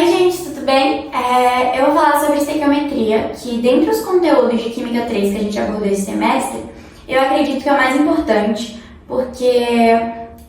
Oi gente, tudo bem? Eu vou falar sobre estequiometria, que dentre os conteúdos de Química 3 que a gente abordou esse semestre, eu acredito que é o mais importante, porque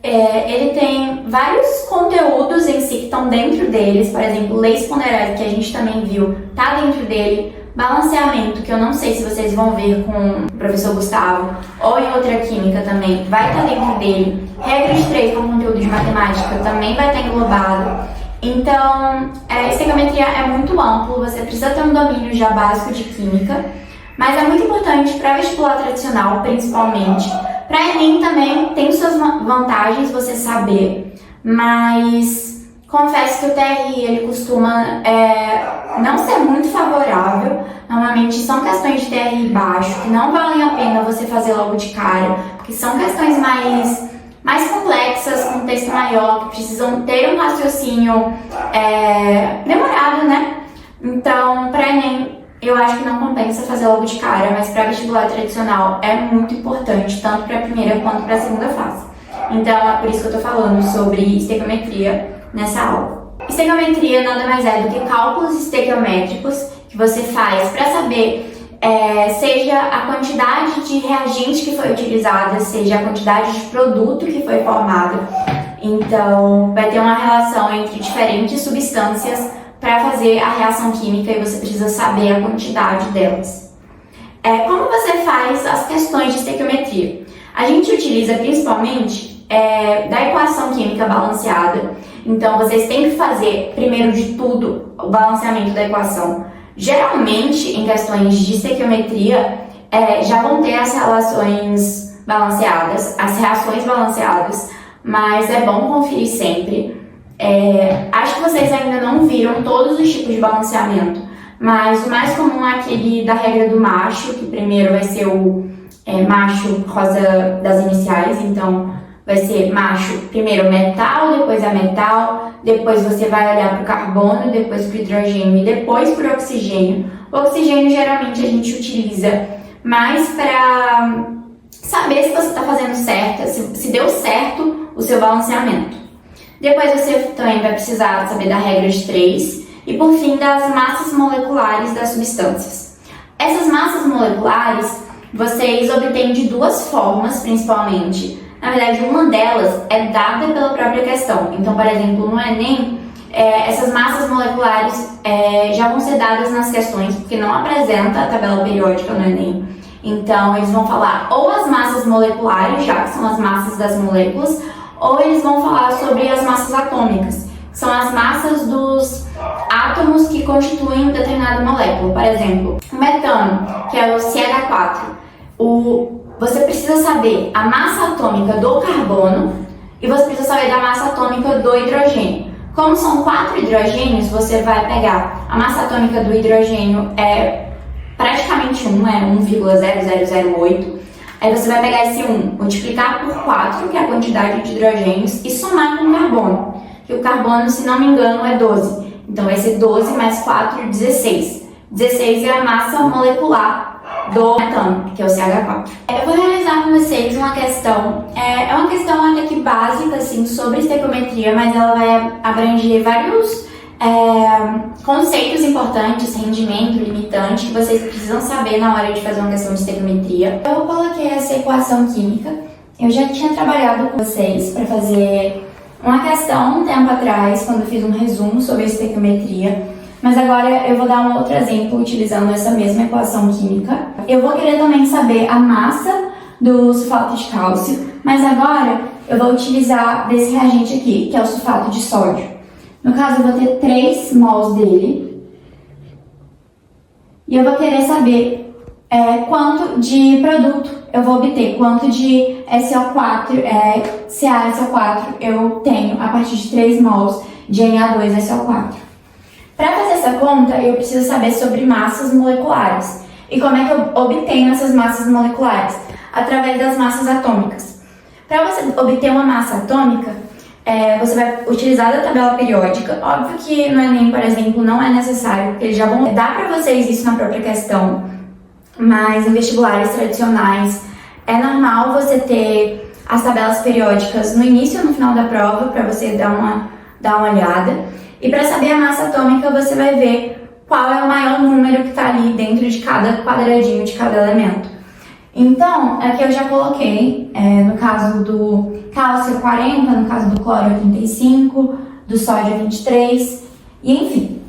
ele tem vários conteúdos em si que estão dentro deles, por exemplo, leis ponderadas, que a gente também viu, tá dentro dele, balanceamento, que eu não sei se vocês vão ver com o professor Gustavo, ou em outra química também, vai estar dentro dele, regra de 3 com conteúdo de matemática também vai estar englobado. Então, estequiometria é muito amplo, você precisa ter um domínio já básico de química, mas é muito importante para vestibular tradicional, principalmente. Para Enem também tem suas vantagens você saber, mas confesso que o TRI ele costuma não ser muito favorável. Normalmente são questões de TRI baixo, que não valem a pena você fazer logo de cara, porque são questões mais complexas, com um texto maior, que precisam ter um raciocínio demorado, né? Então, para Enem, eu acho que não compensa fazer logo de cara, mas para vestibular tradicional é muito importante, tanto para a primeira quanto para a segunda fase. Então, é por isso que eu tô falando sobre estequiometria nessa aula. Estequiometria nada mais é do que cálculos estequiométricos que você faz para saber seja a quantidade de reagente que foi utilizada, seja a quantidade de produto que foi formado. Então, vai ter uma relação entre diferentes substâncias para fazer a reação química e você precisa saber a quantidade delas. Como você faz as questões de estequiometria? A gente utiliza principalmente da equação química balanceada. Então, vocês têm que fazer, primeiro de tudo, o balanceamento da equação. Geralmente, em questões de estequiometria, já vão ter as relações balanceadas, as reações balanceadas, mas é bom conferir sempre. Acho que vocês ainda não viram todos os tipos de balanceamento, mas o mais comum é aquele da regra do macho, que primeiro vai ser o macho por causa das iniciais, então vai ser macho, primeiro metal, depois a metal, depois você vai olhar para o carbono, depois para o hidrogênio e depois para o oxigênio. O oxigênio geralmente a gente utiliza mais para saber se você está fazendo certo, se deu certo o seu balanceamento. Depois você também vai precisar saber da regra de 3 e por fim das massas moleculares das substâncias. Essas massas moleculares vocês obtêm de duas formas principalmente. Na verdade, uma delas é dada pela própria questão. Então, por exemplo, no Enem, essas massas moleculares já vão ser dadas nas questões, porque não apresenta a tabela periódica no Enem. Então, eles vão falar ou as massas moleculares, já que são as massas das moléculas, ou eles vão falar sobre as massas atômicas, que são as massas dos átomos que constituem determinada molécula. Por exemplo, o metano, que é o CH4. Você precisa saber a massa atômica do carbono e você precisa saber da massa atômica do hidrogênio. Como são 4 hidrogênios, você vai pegar a massa atômica do hidrogênio praticamente 1, é 1,0008. Aí você vai pegar esse 1, multiplicar por 4, que é a quantidade de hidrogênios, e somar com o carbono. Que o carbono, se não me engano, é 12. Então vai ser 12 mais 4, 16. 16 é a massa molecular do metano, que é o CH4. Eu vou realizar com vocês uma questão, é uma questão até que básica, assim, sobre estequiometria, mas ela vai abranger vários conceitos importantes, rendimento, limitante, que vocês precisam saber na hora de fazer uma questão de estequiometria. Eu coloquei essa equação química, eu já tinha trabalhado com vocês para fazer uma questão um tempo atrás, quando eu fiz um resumo sobre a estequiometria. Mas agora eu vou dar um outro exemplo utilizando essa mesma equação química. Eu vou querer também saber a massa do sulfato de cálcio, mas agora eu vou utilizar desse reagente aqui, que é o sulfato de sódio. No caso, eu vou ter 3 mols dele e eu vou querer saber quanto de produto eu vou obter, quanto de SO4, CaSO4 eu tenho a partir de 3 mols de Na2SO4. Para fazer essa conta, eu preciso saber sobre massas moleculares. E como é que eu obtenho essas massas moleculares? Através das massas atômicas. Para você obter uma massa atômica, você vai utilizar a tabela periódica. Óbvio que no Enem, por exemplo, não é necessário, porque eles já vão dar para vocês isso na própria questão. Mas em vestibulares tradicionais, é normal você ter as tabelas periódicas no início e no final da prova, para você dar uma olhada. E para saber a massa atômica, você vai ver qual é o maior número que está ali dentro de cada quadradinho de cada elemento. Então, aqui eu já coloquei, no caso do cálcio 40, no caso do cloro 85, do sódio 23, e enfim.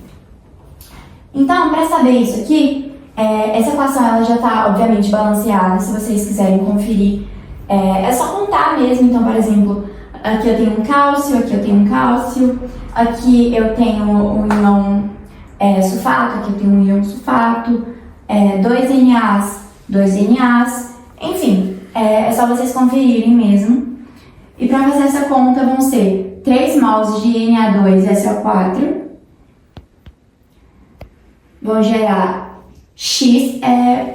Então, para saber isso aqui, essa equação ela já está, obviamente, balanceada. Se vocês quiserem conferir, é só contar mesmo. Então, por exemplo, aqui eu tenho um cálcio, aqui eu tenho um cálcio, aqui eu tenho um íon sulfato, aqui eu tenho um íon sulfato, 2 NAs, 2 NAs, enfim, é só vocês conferirem mesmo. E para fazer essa conta vão ser 3 mols de Na2SO4, vão gerar X,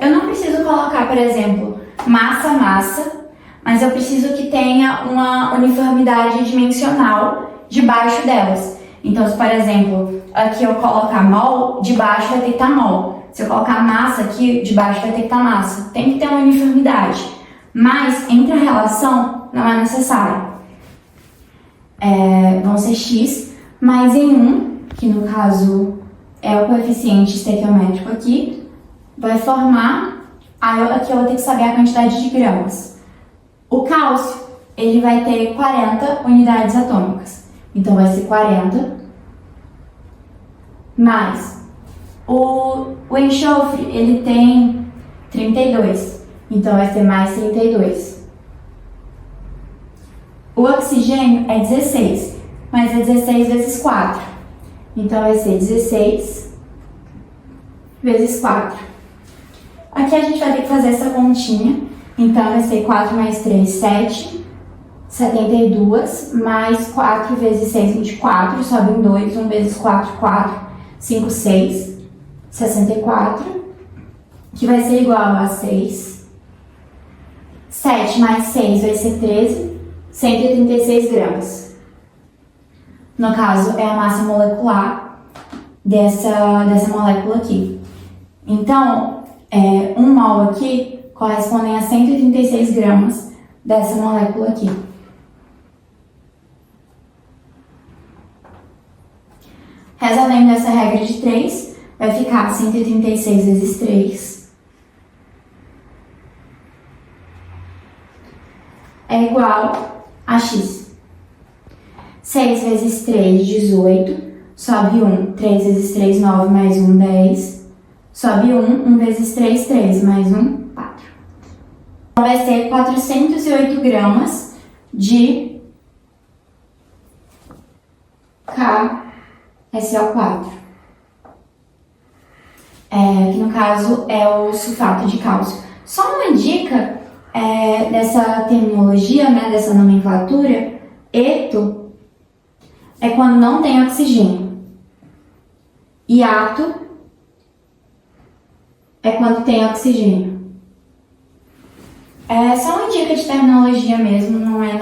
eu não preciso colocar, por exemplo, massa, mas eu preciso que tenha uma uniformidade dimensional debaixo delas. Então, se por exemplo, aqui eu colocar mol, debaixo vai ter que estar mol. Se eu colocar massa aqui, debaixo vai ter que estar massa. Tem que ter uma uniformidade. Mas, entre a relação, não é necessário. Vão ser X, mais em 1, que no caso é o coeficiente estequiométrico aqui, vai formar, aqui eu vou ter que saber a quantidade de gramas. O cálcio, ele vai ter 40 unidades atômicas. Então, vai ser 40 mais o enxofre, ele tem 32. Então, vai ser mais 32. O oxigênio é 16, mas é 16 vezes 4. Então, vai ser 16 vezes 4. Aqui a gente vai ter que fazer essa continha. Então, vai ser 4 mais 3, 7. 72, mais 4 vezes 6, 24. Sobe em 2. 1 vezes 4, 4. 5, 6. 64. Que vai ser igual a 6. 7 mais 6 vai ser 13. 136 gramas. No caso, é a massa molecular dessa molécula aqui. Então, 1 mol aqui correspondem a 136 gramas dessa molécula aqui. Resolvendo essa regra de 3, vai ficar 136 vezes 3 é igual a X. 6 vezes 3, 18. Sobe 1. 3 vezes 3, 9. Mais 1, 10. Sobe 1. 1 vezes 3, 3. Mais 1, 4. Então, vai ser 408 gramas de KSO4. Que no caso é o sulfato de cálcio. Só uma dica dessa terminologia, né, dessa nomenclatura: eto é quando não tem oxigênio, e ato é quando tem oxigênio. É só uma dica de terminologia mesmo, não é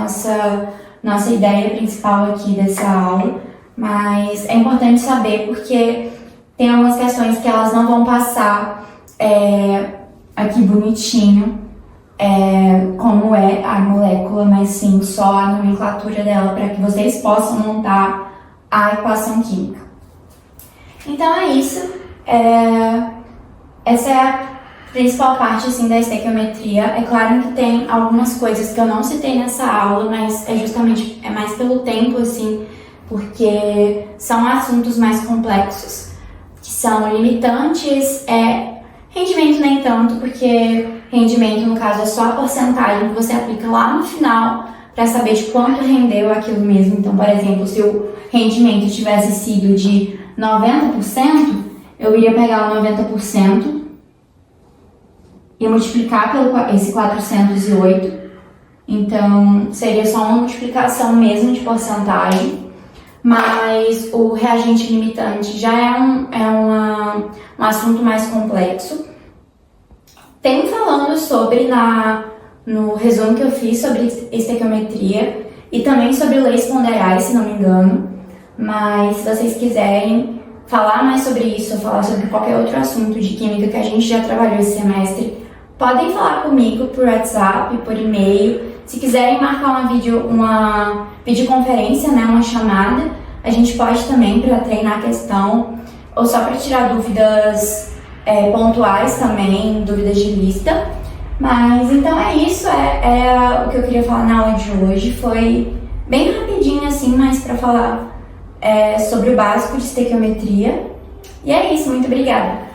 nossa ideia principal aqui dessa aula, mas é importante saber porque tem algumas questões que elas não vão passar aqui bonitinho, como é a molécula, mas sim só a nomenclatura dela para que vocês possam montar a equação química. Então é isso. Essa é a principal parte assim, da estequiometria. É claro que tem algumas coisas que eu não citei nessa aula, mas é mais pelo tempo, assim, porque são assuntos mais complexos, que são limitantes, rendimento nem tanto, porque rendimento, no caso, é só a porcentagem que você aplica lá no final para saber de quanto rendeu aquilo mesmo. Então, por exemplo, se o rendimento tivesse sido de 90%, eu iria pegar o 90% e multiplicar pelo esse 408. Então, seria só uma multiplicação mesmo de porcentagem. Mas o reagente limitante já é um assunto mais complexo. Tem falando sobre no resumo que eu fiz sobre estequiometria e também sobre leis ponderais, se não me engano. Mas se vocês quiserem falar mais sobre isso ou falar sobre qualquer outro assunto de química que a gente já trabalhou esse semestre, podem falar comigo por WhatsApp, por e-mail. Se quiserem marcar uma videoconferência, né, uma chamada, A gente pode também para treinar a questão, ou só para tirar dúvidas pontuais também, dúvidas de lista. Mas então é isso, é o que eu queria falar na aula de hoje. Foi bem rapidinho assim, mas para falar sobre o básico de estequiometria. E é isso, muito obrigada!